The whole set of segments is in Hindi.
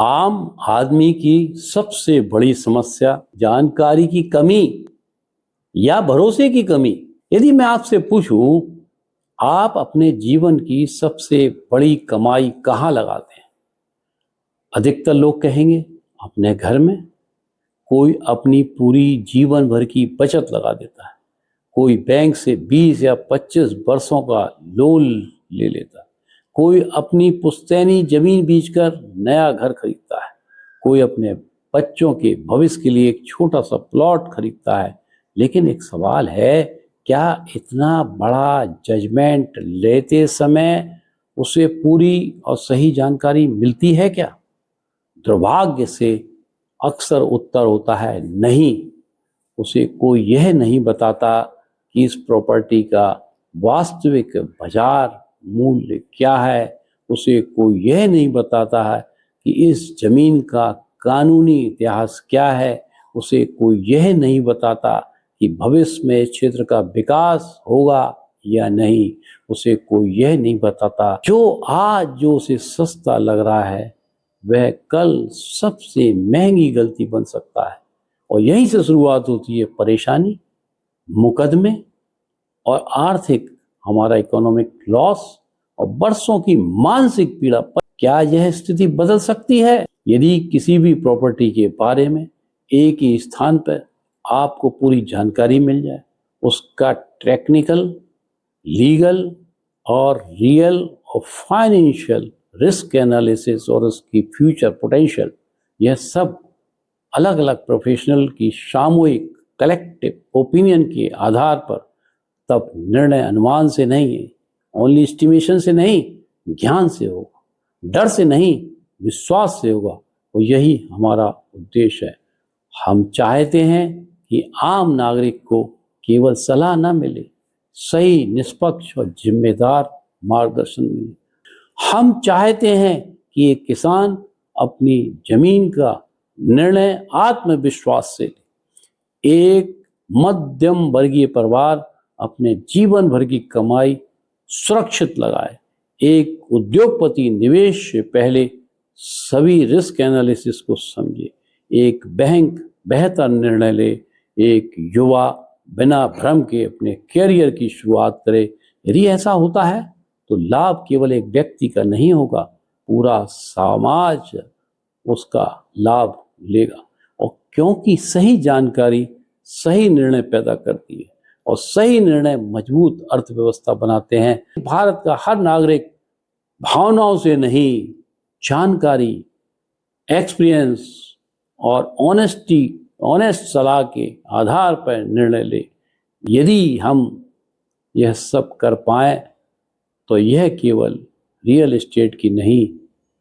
आम आदमी की सबसे बड़ी समस्या जानकारी की कमी या भरोसे की कमी। यदि मैं आपसे पूछूं, आप अपने जीवन की सबसे बड़ी कमाई कहाँ लगाते हैं? अधिकतर लोग कहेंगे अपने घर में। कोई अपनी पूरी जीवन भर की बचत लगा देता है, कोई बैंक से 20 या 25 वर्षों का लोन ले लेता है, कोई अपनी पुश्तैनी जमीन बेचकर नया घर खरीदता है, कोई अपने बच्चों के भविष्य के लिए एक छोटा सा प्लॉट खरीदता है। लेकिन एक सवाल है, क्या इतना बड़ा जजमेंट लेते समय उसे पूरी और सही जानकारी मिलती है क्या? दुर्भाग्य से अक्सर उत्तर होता है नहीं। उसे कोई यह नहीं बताता कि इस प्रॉपर्टी का वास्तविक बाजार मूल्य क्या है। उसे कोई यह नहीं बताता है कि इस जमीन का कानूनी इतिहास क्या है। उसे कोई यह नहीं बताता कि भविष्य में इस क्षेत्र का विकास होगा या नहीं। उसे कोई यह नहीं बताता जो आज जो उसे सस्ता लग रहा है वह कल सबसे महंगी गलती बन सकता है। और यहीं से शुरुआत होती है परेशानी, मुकदमे और आर्थिक हमारा इकोनॉमिक लॉस और बरसों की मानसिक पीड़ा। पर क्या यह स्थिति बदल सकती है यदि किसी भी प्रॉपर्टी के बारे में एक ही स्थान पर आपको पूरी जानकारी मिल जाए? उसका टेक्निकल, लीगल और रियल और फाइनेंशियल रिस्क एनालिसिस और उसकी फ्यूचर पोटेंशियल, यह सब अलग अलग प्रोफेशनल की सामूहिक कलेक्टिव ओपिनियन के आधार पर, तब निर्णय अनुमान से नहीं है, ओनली एस्टिमेशन से नहीं, ज्ञान से होगा, डर से नहीं, विश्वास से होगा। और यही हमारा उद्देश्य है। हम चाहते हैं कि आम नागरिक को केवल सलाह न मिले, सही, निष्पक्ष और जिम्मेदार मार्गदर्शन मिले। हम चाहते हैं कि एक किसान अपनी जमीन का निर्णय आत्मविश्वास से ले, एक मध्यम वर्गीय परिवार अपने जीवन भर की कमाई सुरक्षित लगाए, एक उद्योगपति निवेश से पहले सभी रिस्क एनालिसिस को समझे, एक बैंक बेहतर निर्णय ले, एक युवा बिना भ्रम के अपने कैरियर की शुरुआत करे। यदि ऐसा होता है तो लाभ केवल एक व्यक्ति का नहीं होगा, पूरा समाज उसका लाभ लेगा। और क्योंकि सही जानकारी सही निर्णय पैदा करती है और सही निर्णय मजबूत अर्थव्यवस्था बनाते हैं। भारत का हर नागरिक भावनाओं से नहीं, जानकारी, एक्सपीरियंस और ऑनेस्ट सलाह के आधार पर निर्णय ले। यदि हम यह सब कर पाए तो यह केवल रियल एस्टेट की नहीं,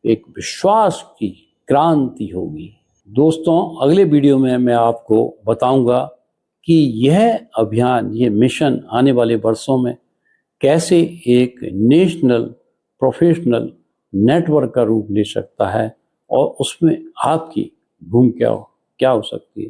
एक विश्वास की क्रांति होगी। दोस्तों, अगले वीडियो में मैं आपको बताऊंगा कि यह अभियान, ये मिशन आने वाले वर्षों में कैसे एक नेशनल प्रोफेशनल नेटवर्क का रूप ले सकता है और उसमें आपकी भूमिका क्या हो सकती है।